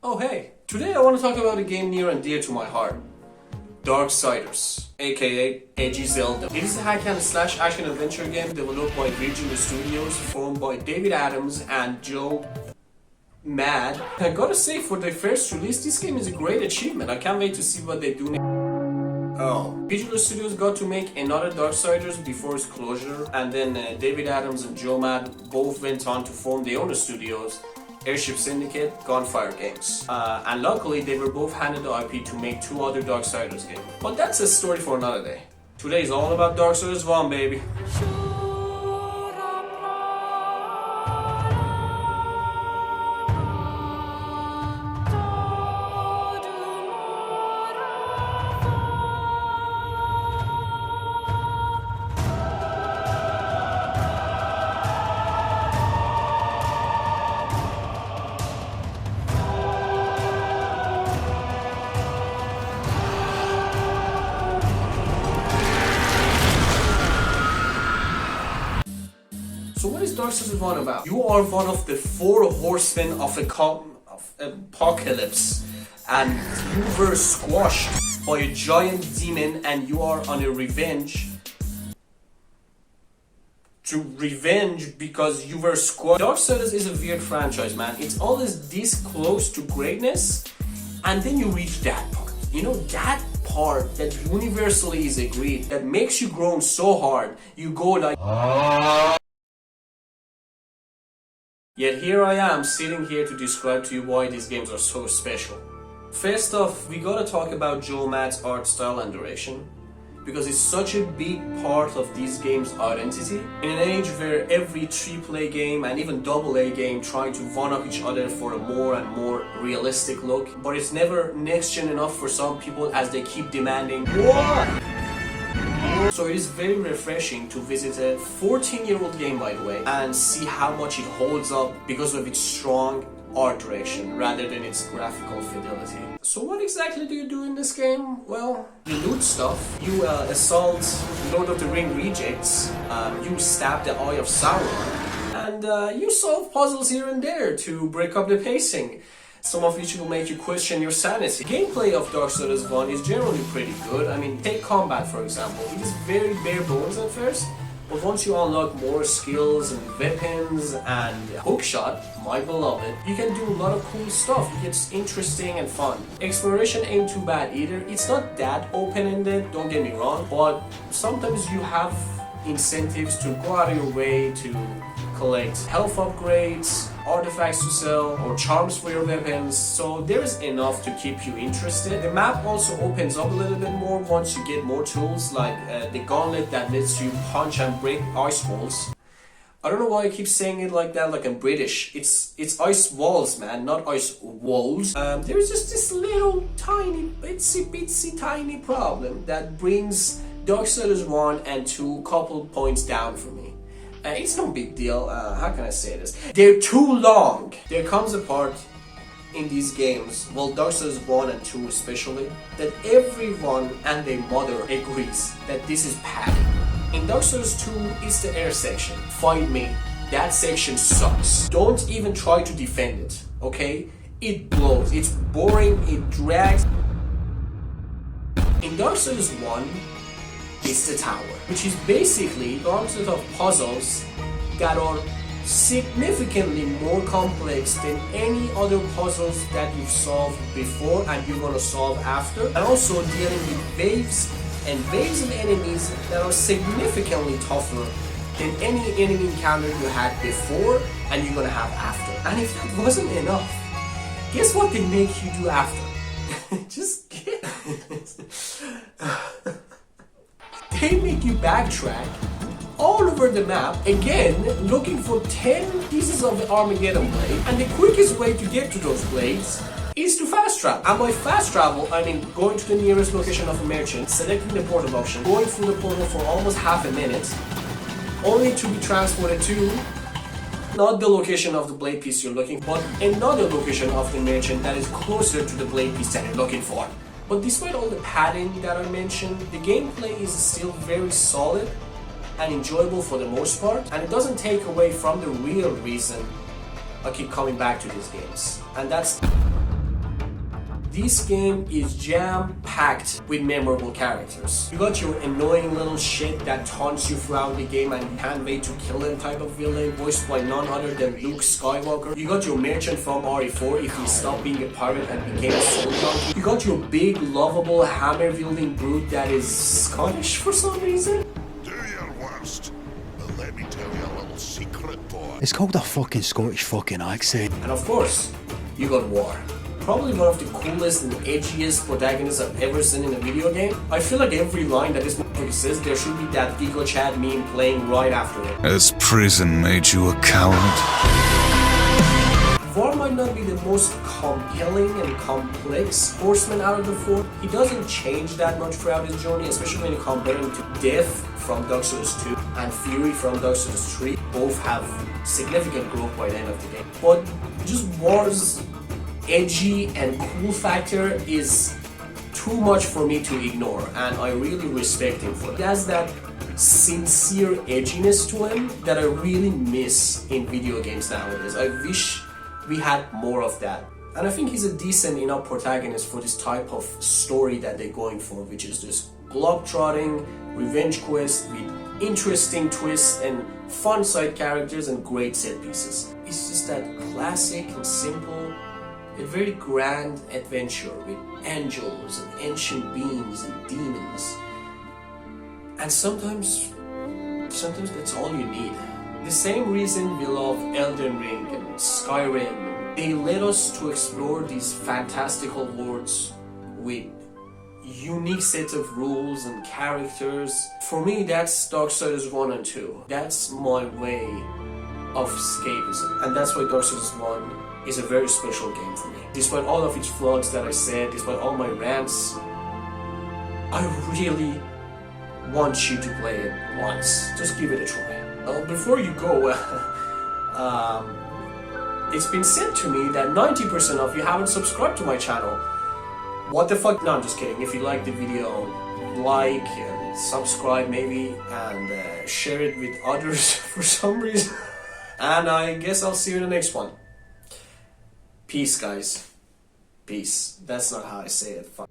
Oh hey, today I want to talk about a game near and dear to my heart. Darksiders, aka Edgy Zelda. It is a hack and slash action adventure game developed by Regional Studios, formed by David Adams and Joe Mad. I gotta say, for their first release, this game is a great achievement. I can't wait to see what they do next. Visual Studios got to make another Darksiders before its closure, and then David Adams and Joe Mad both went on to form their own studios, Airship Syndicate, Gunfire Games. And luckily they were both handed the IP to make two other Darksiders games. But that's a story for another day. Today is all about Darksiders 1, baby. So what is Darksiders 1 about? You are one of the four horsemen of apocalypse, and you were squashed by a giant demon, and you are on a revenge because you were squashed. Darksiders is a weird franchise, man. It's always this close to greatness, and then you reach that part. You know, that part that universally is agreed, that makes you groan so hard, you go like... Yet here I am, sitting here to describe to you why these games are so special. First off, we gotta talk about Joe Mad's art style and direction, because it's such a big part of these games' identity. In an age where every AAA game and even AA game trying to one-up each other for a more and more realistic look, but it's never next-gen enough for some people as they keep demanding more. So it is very refreshing to visit a 14-year-old game, by the way, and see how much it holds up because of its strong art direction rather than its graphical fidelity. So what exactly do you do in this game? Well, you loot stuff, you assault Lord of the Ring rejects, you stab the Eye of Sauron, and you solve puzzles here and there to break up the pacing, some of which will make you question your sanity. Gameplay of Darksiders 1 is generally pretty good. I mean, take combat for example. It is very bare bones at first, but once you unlock more skills and weapons and hookshot, my beloved, you can do a lot of cool stuff. It gets interesting and fun. Exploration ain't too bad either. It's not that open-ended, don't get me wrong, but sometimes you have incentives to go out of your way to collect health upgrades, artifacts to sell, or charms for your weapons, so there's enough to keep you interested. The map also opens up a little bit more once you get more tools, like the gauntlet that lets you punch and break ice walls. I don't know why I keep saying it like that, like I'm British. It's ice walls, man, not ice walls. There's just this little tiny, bitsy tiny problem that brings Darksiders 1 and 2 couple points down for me. It's no big deal, how can I say this? They're too long! There comes a part in these games, well Darksiders 1 and 2 especially, that everyone and their mother agrees that this is padding. In Darksiders 2, it's the air section. Fight me, that section sucks. Don't even try to defend it, okay? It blows, it's boring, it drags. In Darksiders 1, it's the tower, which is basically a gauntlet of puzzles that are significantly more complex than any other puzzles that you've solved before and you're gonna solve after, and also dealing with waves and waves of enemies that are significantly tougher than any enemy encounter you had before and you're gonna have after. And if that wasn't enough, guess what they make you do after? Just get They make you backtrack all over the map, again, looking for 10 pieces of the Armageddon blade, and the quickest way to get to those blades is to fast travel. And by fast travel, I mean going to the nearest location of a merchant, selecting the portal option, going through the portal for almost half a minute, only to be transported to not the location of the blade piece you're looking for, but another location of the merchant that is closer to the blade piece that you're looking for. But despite all the padding that I mentioned, the gameplay is still very solid and enjoyable for the most part, and it doesn't take away from the real reason I keep coming back to these games, and that's This game is jam-packed with memorable characters. You got your annoying little shit that taunts you throughout the game and you can't wait to kill them type of villain, voiced by none other than Luke Skywalker. You got your merchant from RE4 if he stopped being a pirate and became a soul junkie. You got your big, lovable, hammer-wielding brute that is Scottish for some reason. Do your worst, but let me tell you a little secret, boy. It's called a fucking Scottish fucking accent. And of course, you got War. Probably one of the coolest and edgiest protagonists I've ever seen in a video game. I feel like every line that this motherfucker says, there should be that Giga Chad meme playing right after it. Has prison made you a coward? Var might not be the most compelling and complex horseman out of the four. He doesn't change that much throughout his journey, especially when you compare him to Death from Darksiders 2 and Fury from Darksiders 3. Both have significant growth by the end of the game. But just War's edgy and cool factor is too much for me to ignore, and I really respect him for it. He has that sincere edginess to him that I really miss in video games nowadays. I wish we had more of that. And I think he's a decent enough protagonist for this type of story that they're going for, which is this globe-trotting revenge quest with interesting twists and fun side characters and great set pieces. It's just that classic and simple, a very grand adventure with angels and ancient beings and demons. And sometimes that's all you need. The same reason we love Elden Ring and Skyrim. They led us to explore these fantastical worlds with unique sets of rules and characters. For me, that's Darksiders 1 and 2. That's my way of escapism. And that's why Darksiders 1 is a very special game for me. Despite all of its flaws that I said, despite all my rants, I really want you to play it once. Just give it a try. Before you go, it's been said to me that 90% of you haven't subscribed to my channel. What the fuck? No, I'm just kidding. If you like the video, like and subscribe maybe, and share it with others for some reason. And I guess I'll see you in the next one. Peace, guys. Peace. That's not how I say it. Fuck.